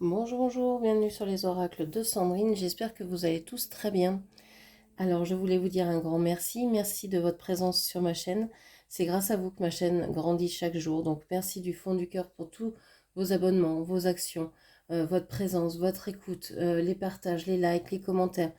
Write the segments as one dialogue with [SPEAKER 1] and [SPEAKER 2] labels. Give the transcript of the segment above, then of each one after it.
[SPEAKER 1] Bonjour, bonjour, bienvenue sur les oracles de Sandrine, j'espère que vous allez tous très bien. Alors je voulais vous dire un grand merci, merci de votre présence sur ma chaîne. C'est grâce à vous que ma chaîne grandit chaque jour, donc merci du fond du cœur pour tous vos abonnements, vos actions, votre présence, votre écoute, les partages, les likes, les commentaires.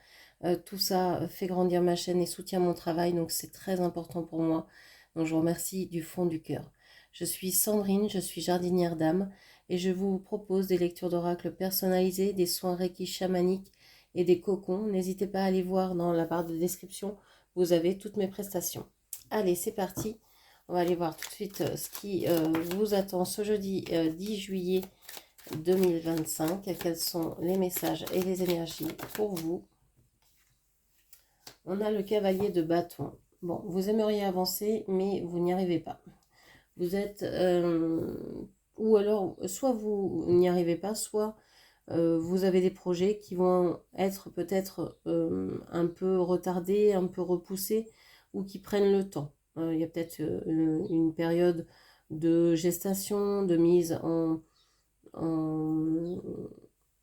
[SPEAKER 1] Tout ça fait grandir ma chaîne et soutient mon travail, donc c'est très important pour moi. Donc je vous remercie du fond du cœur. Je suis Sandrine, je suis jardinière d'âme et je vous propose des lectures d'oracles personnalisées, des soins Reiki chamaniques et des cocons. N'hésitez pas à aller voir dans la barre de description, vous avez toutes mes prestations. Allez, c'est parti. On va aller voir tout de suite ce qui vous attend ce jeudi 10 juillet 2025. Quels sont les messages et les énergies pour vous? On a le cavalier de bâton. Bon, vous aimeriez avancer, mais vous n'y arrivez pas. Vous êtes... ou alors, soit vous n'y arrivez pas, soit vous avez des projets qui vont être peut-être un peu retardés, un peu repoussés, ou qui prennent le temps. Il y a peut-être une période de gestation, de mise en, en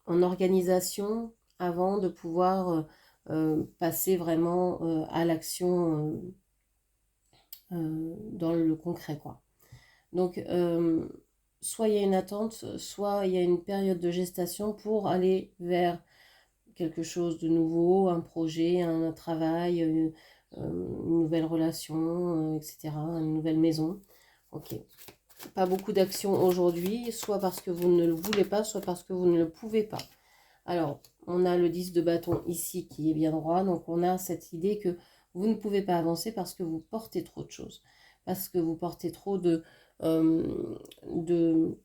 [SPEAKER 1] organisation avant de pouvoir passer vraiment à l'action dans le concret, quoi. Donc, soit il y a une attente, soit il y a une période de gestation pour aller vers quelque chose de nouveau, un projet, un travail, une nouvelle relation, etc., une nouvelle maison. Ok. Pas beaucoup d'actions aujourd'hui, soit parce que vous ne le voulez pas, soit parce que vous ne le pouvez pas. Alors, on a le 10 de bâton ici qui est bien droit, donc on a cette idée que vous ne pouvez pas avancer parce que vous portez trop de choses, parce que vous portez trop euh, de,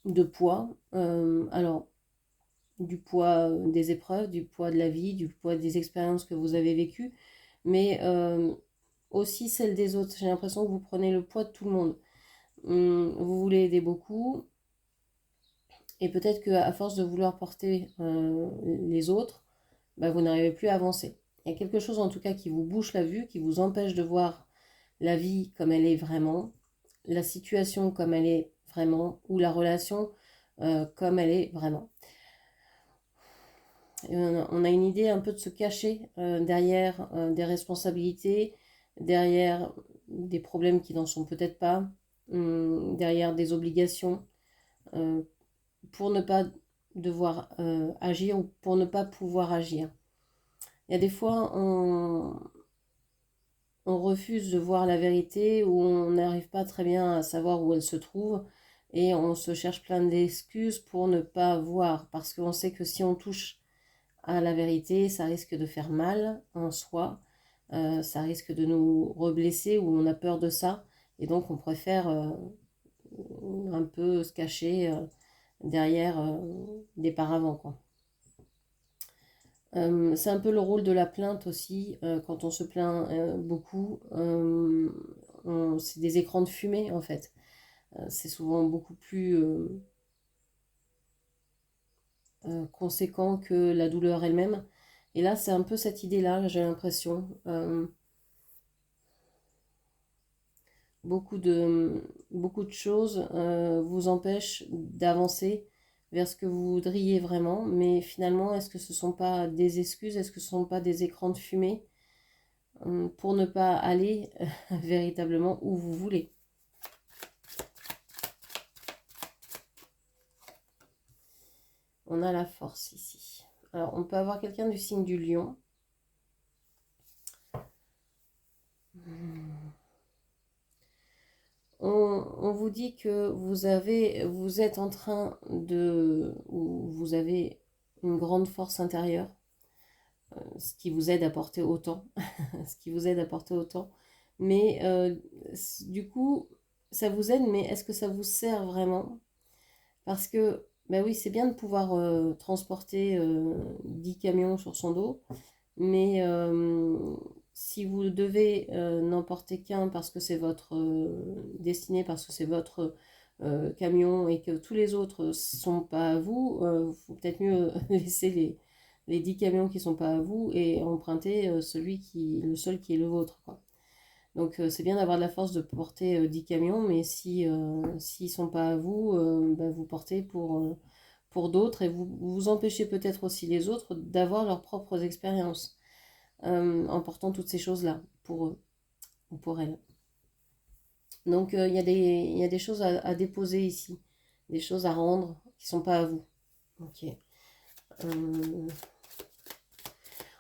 [SPEAKER 1] de poids. Alors, du poids des épreuves, du poids de la vie, du poids des expériences que vous avez vécues, mais aussi celle des autres. J'ai l'impression que vous prenez le poids de tout le monde. Vous voulez aider beaucoup, et peut-être qu'à force de vouloir porter les autres, bah, vous n'arrivez plus à avancer. Il y a quelque chose en tout cas qui vous bouche la vue, qui vous empêche de voir la vie comme elle est vraiment, la situation comme elle est vraiment, ou la relation comme elle est vraiment. Et on a une idée un peu de se cacher derrière des responsabilités, derrière des problèmes qui n'en sont peut-être pas, derrière des obligations, euh, pour ne pas devoir agir ou pour ne pas pouvoir agir. Il y a des fois, on refuse de voir la vérité ou on n'arrive pas très bien à savoir où elle se trouve et on se cherche plein d'excuses pour ne pas voir parce qu'on sait que si on touche à la vérité, ça risque de faire mal en soi, ça risque de nous reblesser ou on a peur de ça et donc on préfère un peu se cacher derrière des paravents, quoi. C'est un peu le rôle de la plainte aussi, quand on se plaint beaucoup, c'est des écrans de fumée en fait. C'est souvent beaucoup plus conséquent que la douleur elle-même. Et là, c'est un peu cette idée-là, j'ai l'impression. Beaucoup beaucoup de choses vous empêchent d'avancer vers ce que vous voudriez vraiment, mais finalement, est-ce que ce ne sont pas des excuses, est-ce que ce ne sont pas des écrans de fumée pour ne pas aller véritablement où vous voulez? On a la force ici. Alors, on peut avoir quelqu'un du signe du lion. On vous dit que vous êtes en train ou vous avez une grande force intérieure, ce qui vous aide à porter autant, ce qui vous aide à porter autant. Mais du coup, ça vous aide, mais est-ce que ça vous sert vraiment? Parce que, ben oui, c'est bien de pouvoir transporter 10 camions sur son dos, mais si vous devez n'en porter qu'un parce que c'est votre destinée, parce que c'est votre camion et que tous les autres ne sont pas à vous, faut peut-être mieux laisser les 10 camions qui ne sont pas à vous et emprunter le seul qui est le vôtre, quoi. Donc c'est bien d'avoir de la force de porter 10 camions, mais si s'ils sont pas à vous, bah, vous portez pour d'autres et vous empêchez peut-être aussi les autres d'avoir leurs propres expériences en portant toutes ces choses-là pour eux ou pour elles. Donc il y a des choses à déposer ici, des choses à rendre qui ne sont pas à vous. Ok. Euh,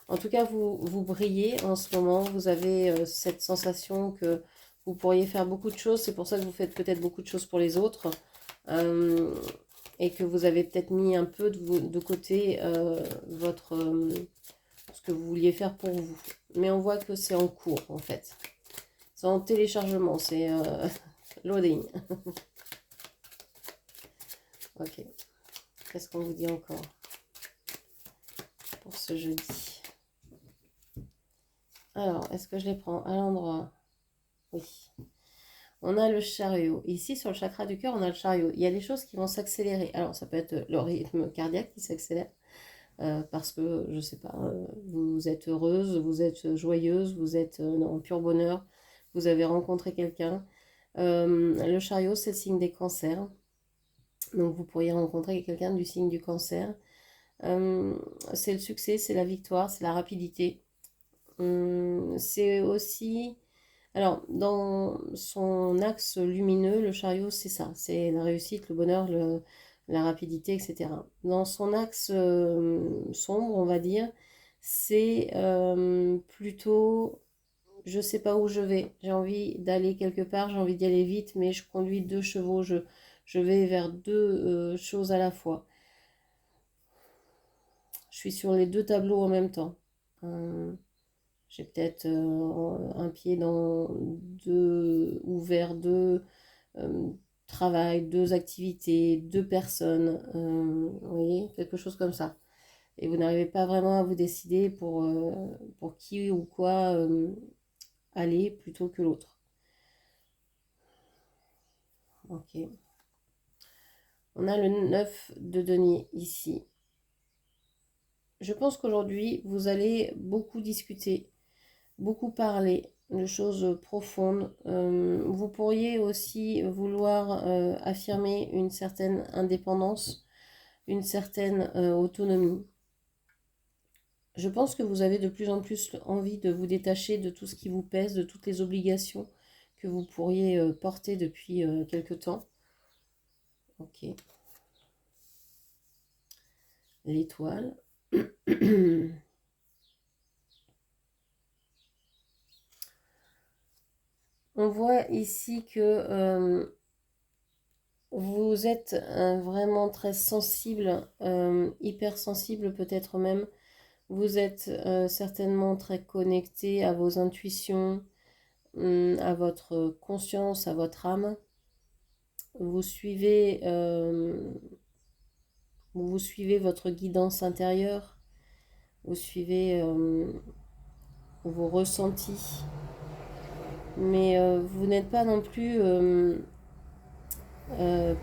[SPEAKER 1] En tout cas, vous brillez en ce moment. Vous avez cette sensation que vous pourriez faire beaucoup de choses. C'est pour ça que vous faites peut-être beaucoup de choses pour les autres. Euh, et que vous avez peut-être mis un peu de côté ce que vous vouliez faire pour vous. Mais on voit que c'est en cours, en fait. C'est en téléchargement, c'est loading. Ok. Qu'est-ce qu'on vous dit encore pour ce jeudi? Alors, est-ce que je les prends à l'endroit? Oui. On a le chariot. Ici, sur le chakra du cœur, on a le chariot. Il y a des choses qui vont s'accélérer. Alors, ça peut être le rythme cardiaque qui s'accélère. Parce que, je ne sais pas, vous êtes heureuse, vous êtes joyeuse, vous êtes en pur bonheur, vous avez rencontré quelqu'un. Le chariot, c'est le signe des cancers. Donc, vous pourriez rencontrer quelqu'un du signe du cancer. C'est le succès, c'est la victoire, c'est la rapidité. C'est aussi... Alors, dans son axe lumineux, le chariot, c'est ça, c'est la réussite, le bonheur, la rapidité, etc. Dans son axe sombre, on va dire, c'est plutôt, je sais pas où je vais, j'ai envie d'aller quelque part, j'ai envie d'y aller vite, mais je conduis 2 chevaux, je vais vers 2 choses à la fois. Je suis sur les 2 tableaux en même temps. Euh, J'ai peut-être un pied dans vers deux euh, travail, 2 activités, 2 personnes, vous voyez, quelque chose comme ça. Et vous n'arrivez pas vraiment à vous décider pour qui ou quoi aller plutôt que l'autre. Ok. On a le 9 de denier ici. Je pense qu'aujourd'hui, vous allez beaucoup discuter, beaucoup parler de choses profondes. Vous pourriez aussi vouloir affirmer une certaine indépendance, une certaine autonomie. Je pense que vous avez de plus en plus envie de vous détacher de tout ce qui vous pèse, de toutes les obligations que vous pourriez porter depuis quelque temps. Ok. L'étoile. On voit ici que vous êtes vraiment très sensible, hypersensible peut-être même. Vous êtes certainement très connecté à vos intuitions, à votre conscience, à votre âme. Vous suivez, euh, vous suivez votre guidance intérieure, vous suivez vos ressentis, mais vous n'êtes pas non plus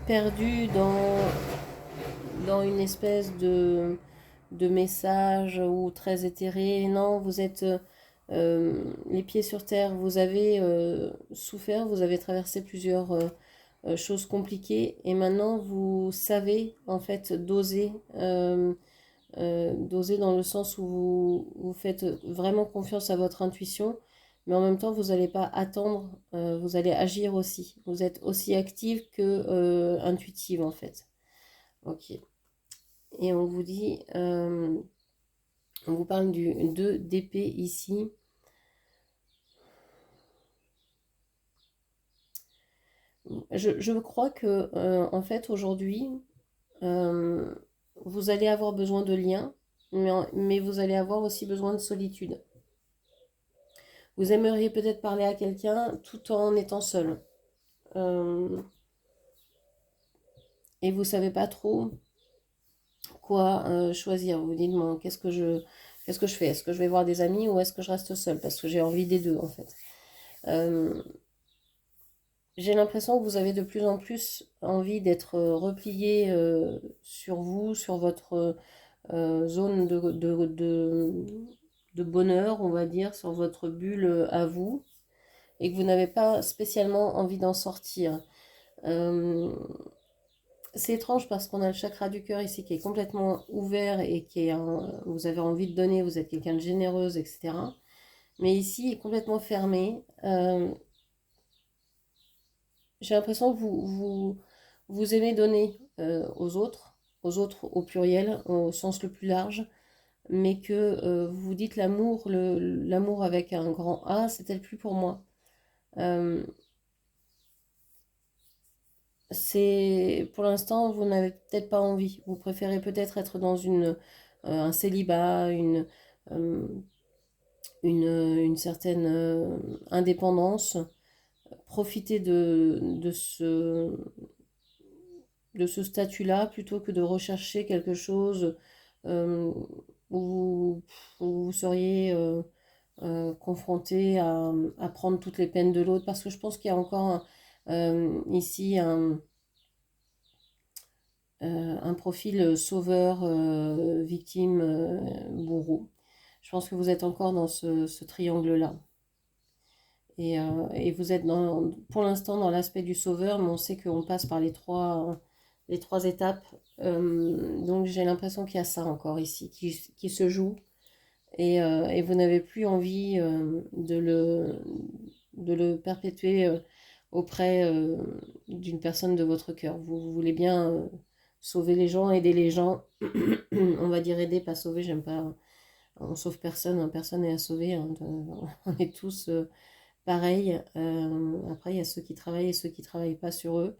[SPEAKER 1] perdu dans une espèce de message ou très éthéré. Non, vous êtes les pieds sur terre, vous avez souffert, vous avez traversé plusieurs choses compliquées et maintenant vous savez en fait doser dans le sens où vous faites vraiment confiance à votre intuition, mais en même temps vous n'allez pas attendre, vous allez agir aussi. Vous êtes aussi active que intuitive en fait. Ok. Et on vous dit, on vous parle du 2 d'épée ici. Je crois que en fait aujourd'hui, euh, vous allez avoir besoin de liens, mais vous allez avoir aussi besoin de solitude. Vous aimeriez peut-être parler à quelqu'un tout en étant seul. Euh, et vous savez pas trop quoi choisir. Vous vous dites, bon, qu'est-ce que je fais? Est-ce que je vais voir des amis ou est-ce que je reste seule? Parce que j'ai envie des deux en fait. Euh, j'ai l'impression que vous avez de plus en plus envie d'être replié sur vous, sur votre zone de bonheur, on va dire, sur votre bulle à vous. et que vous n'avez pas spécialement envie d'en sortir. Euh, c'est étrange parce qu'on a le chakra du cœur ici qui est complètement ouvert et vous avez envie de donner, vous êtes quelqu'un de généreuse, etc. Mais ici, il est complètement fermé. J'ai l'impression que vous aimez donner aux autres au pluriel, au sens le plus large, mais que vous dites l'amour avec un grand A, c'est tel plus pour moi. Euh, pour l'instant, vous n'avez peut-être pas envie. Vous préférez peut-être être dans un célibat, euh, une certaine indépendance, profiter de ce statut-là plutôt que de rechercher quelque chose euh, où, où vous seriez confronté à prendre toutes les peines de l'autre. Parce que je pense qu'il y a encore ici un profil sauveur, victime, bourreau. Je pense que vous êtes encore dans ce triangle-là. Et vous êtes pour l'instant dans l'aspect du sauveur, mais on sait qu'on passe par les trois étapes. Donc j'ai l'impression qu'il y a ça encore ici qui se joue. Et vous n'avez plus envie de le perpétuer auprès d'une personne de votre cœur. Vous voulez bien sauver les gens, aider les gens. On va dire aider, pas sauver, j'aime pas. On sauve personne, hein, personne n'est à sauver. Hein, on est tous pareil. Après, il y a ceux qui travaillent et ceux qui ne travaillent pas sur eux.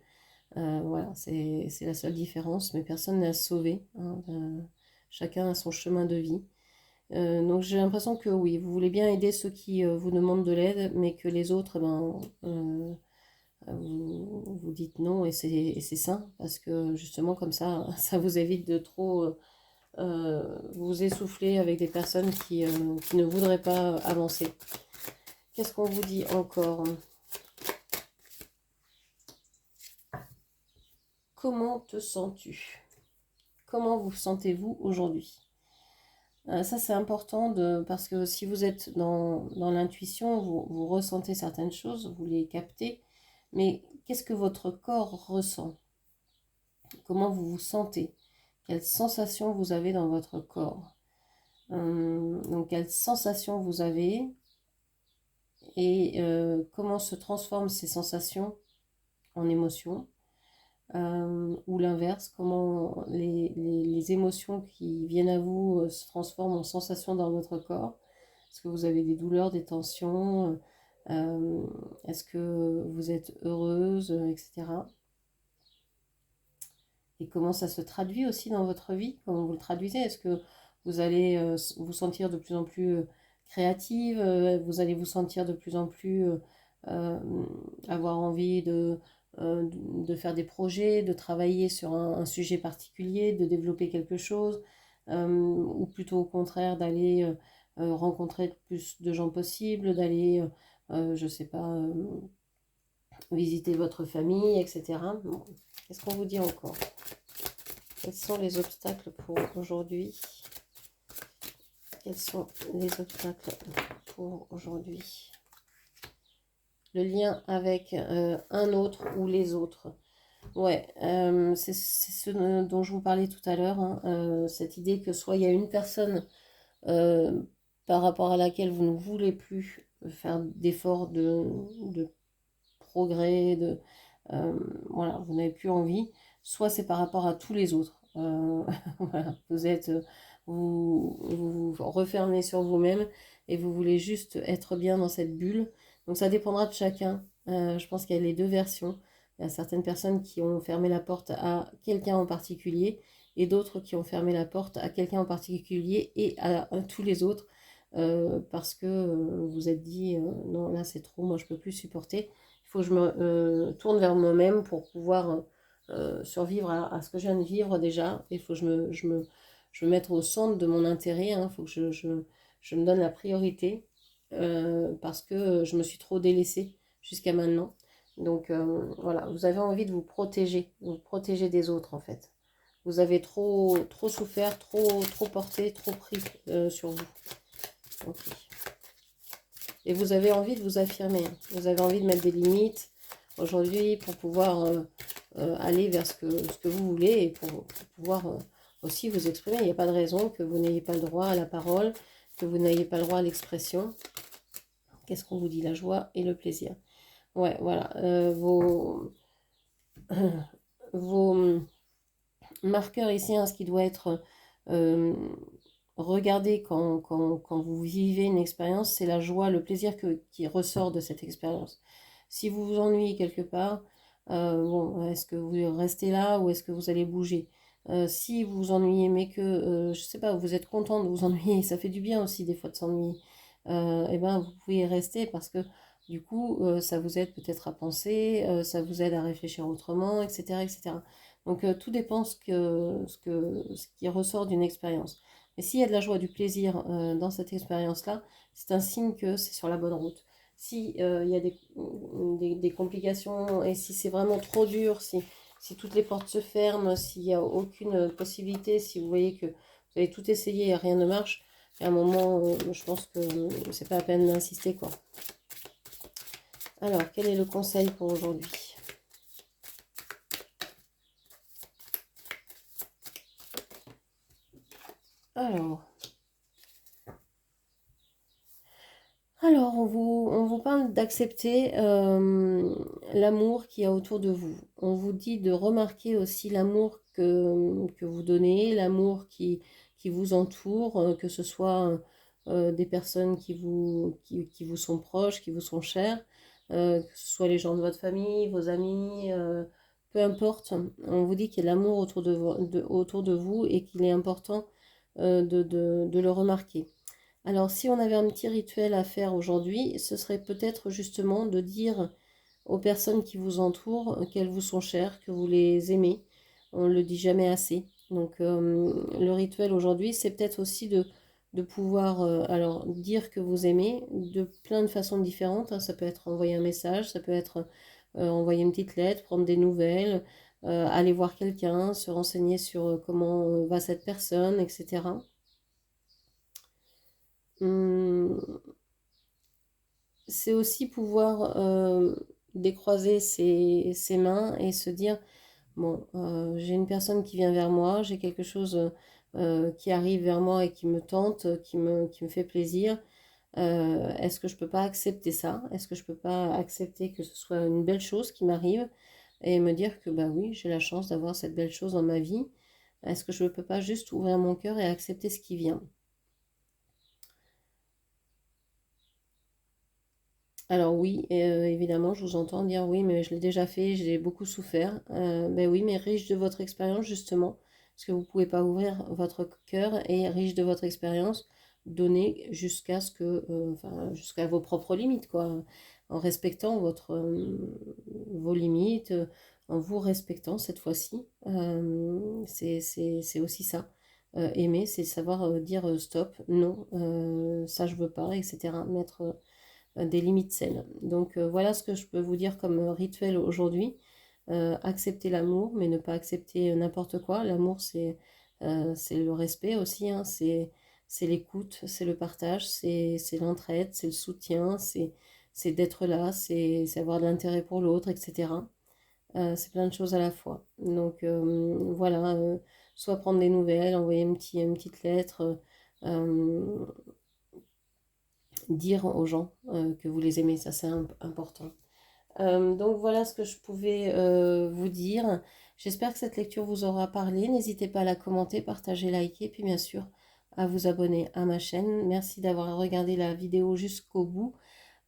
[SPEAKER 1] Voilà, c'est la seule différence, mais personne n'est à sauver. Hein, chacun a son chemin de vie. Donc j'ai l'impression que oui, vous voulez bien aider ceux qui vous demandent de l'aide, mais que les autres, vous dites non et c'est sain, parce que justement comme ça vous évite de trop vous essouffler avec des personnes qui ne voudraient pas avancer. Qu'est-ce qu'on vous dit encore? Comment te sens-tu? Comment vous sentez-vous aujourd'hui? Ça c'est important parce que si vous êtes dans l'intuition, vous ressentez certaines choses, vous les captez, mais qu'est-ce que votre corps ressent? Comment vous vous sentez? Quelles sensations vous avez dans votre corps? Donc quelles sensations vous avez et comment se transforment ces sensations en émotions? Ou l'inverse, comment les émotions qui viennent à vous se transforment en sensations dans votre corps. Est-ce que vous avez des douleurs, des tensions? Est-ce que vous êtes heureuse, etc. Et comment ça se traduit aussi dans votre vie? Comment vous le traduisez? Est-ce que vous allez vous sentir de plus en plus créative? Vous allez vous sentir de plus en plus euh, avoir envie de faire des projets, de travailler sur un sujet particulier, de développer quelque chose, ou plutôt au contraire d'aller rencontrer le plus de gens possible, d'aller, je sais pas, visiter votre famille, etc. Bon, qu'est-ce qu'on vous dit encore? Quels sont les obstacles pour aujourd'hui? Quels sont les obstacles pour aujourd'hui? Le lien avec un autre ou les autres. Ouais, c'est ce dont je vous parlais tout à l'heure, hein, cette idée que soit il y a une personne euh, par rapport à laquelle vous ne voulez plus faire d'efforts de progrès, euh, voilà, vous n'avez plus envie, soit c'est par rapport à tous les autres. Voilà, vous refermez sur vous-même et vous voulez juste être bien dans cette bulle. Donc ça dépendra de chacun. Je pense qu'il y a les deux versions. Il y a certaines personnes qui ont fermé la porte à quelqu'un en particulier et d'autres qui ont fermé la porte à quelqu'un en particulier et à tous les autres parce que vous êtes dit non, là c'est trop, moi je peux plus supporter. Il faut que je me tourne vers moi-même pour pouvoir survivre à ce que je viens de vivre déjà. Il faut que je me mette au centre de mon intérêt. Il faut que je me donne la priorité parce que je me suis trop délaissée jusqu'à maintenant. Donc voilà, vous avez envie de vous protéger des autres en fait. Vous avez trop souffert, trop porté, trop pris sur vous. Ok. Et vous avez envie de vous affirmer. Vous avez envie de mettre des limites aujourd'hui pour pouvoir aller vers ce que vous voulez et pour pouvoir aussi vous exprimer. Il n'y a pas de raison que vous n'ayez pas le droit à la parole, que vous n'ayez pas le droit à l'expression. Qu'est-ce qu'on vous dit? La joie et le plaisir. Ouais, voilà. Vos marqueurs ici, hein, ce qui doit être regardé quand vous vivez une expérience, c'est la joie, le plaisir qui ressort de cette expérience. Si vous vous ennuyez quelque part, bon, est-ce que vous restez là ou est-ce que vous allez bouger? Si vous vous ennuyez, mais que, je sais pas, vous êtes content de vous ennuyer, ça fait du bien aussi des fois de s'ennuyer, et ben vous pouvez rester parce que du coup, ça vous aide peut-être à penser, ça vous aide à réfléchir autrement, etc., etc. Donc tout dépend ce qui ressort d'une expérience. Mais s'il y a de la joie, du plaisir dans cette expérience-là, c'est un signe que c'est sur la bonne route. Si il y a des complications et si c'est vraiment trop dur, si toutes les portes se ferment, s'il n'y a aucune possibilité, si vous voyez que vous avez tout essayé et rien ne marche, à un moment, je pense que c'est pas la peine d'insister, quoi. Alors, quel est le conseil pour aujourd'hui? Alors, on vous parle d'accepter l'amour qu'il y a autour de vous. On vous dit de remarquer aussi l'amour que vous donnez, l'amour qui vous entoure, que ce soit des personnes qui vous sont proches, qui vous sont chères, que ce soit les gens de votre famille, vos amis, peu importe. On vous dit qu'il y a l'amour autour de vous et qu'il est important de le remarquer. Alors, si on avait un petit rituel à faire aujourd'hui, ce serait peut-être justement de dire aux personnes qui vous entourent qu'elles vous sont chères, que vous les aimez. On ne le dit jamais assez. Donc, le rituel aujourd'hui, c'est peut-être aussi de pouvoir alors dire que vous aimez de plein de façons différentes, hein. Ça peut être envoyer un message, ça peut être envoyer une petite lettre, prendre des nouvelles, aller voir quelqu'un, se renseigner sur comment va cette personne, etc. Hum, c'est aussi pouvoir décroiser ses mains et se dire, bon, j'ai une personne qui vient vers moi, j'ai quelque chose qui arrive vers moi et qui me tente, qui me fait plaisir. Est-ce que je peux pas accepter ça? Est-ce que je peux pas accepter que ce soit une belle chose qui m'arrive et me dire que bah oui, j'ai la chance d'avoir cette belle chose dans ma vie. Est-ce que je ne peux pas juste ouvrir mon cœur et accepter ce qui vient? Alors oui, évidemment, je vous entends dire oui, mais je l'ai déjà fait, j'ai beaucoup souffert. Ben oui, mais riche de votre expérience justement, parce que vous ne pouvez pas ouvrir votre cœur et riche de votre expérience, donner jusqu'à ce que, enfin, jusqu'à vos propres limites, quoi, en respectant vos limites, en vous respectant cette fois-ci. C'est aussi ça. Aimer, c'est savoir dire stop, non, ça je veux pas, etc. Mettre des limites saines. Donc voilà ce que je peux vous dire comme rituel aujourd'hui. Accepter l'amour, mais ne pas accepter n'importe quoi. L'amour, c'est le respect aussi, hein. C'est l'écoute, c'est le partage, c'est l'entraide, c'est le soutien, c'est d'être là, c'est avoir de l'intérêt pour l'autre, etc. C'est plein de choses à la fois. Donc voilà, soit prendre des nouvelles, envoyer une petite lettre, dire aux gens que vous les aimez, ça c'est important. Donc voilà ce que je pouvais vous dire. J'espère que cette lecture vous aura parlé. N'hésitez pas à la commenter, partager, liker, puis bien sûr à vous abonner à ma chaîne. Merci d'avoir regardé la vidéo jusqu'au bout.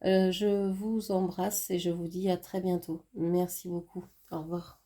[SPEAKER 1] Je vous embrasse et je vous dis à très bientôt. Merci beaucoup. Au revoir.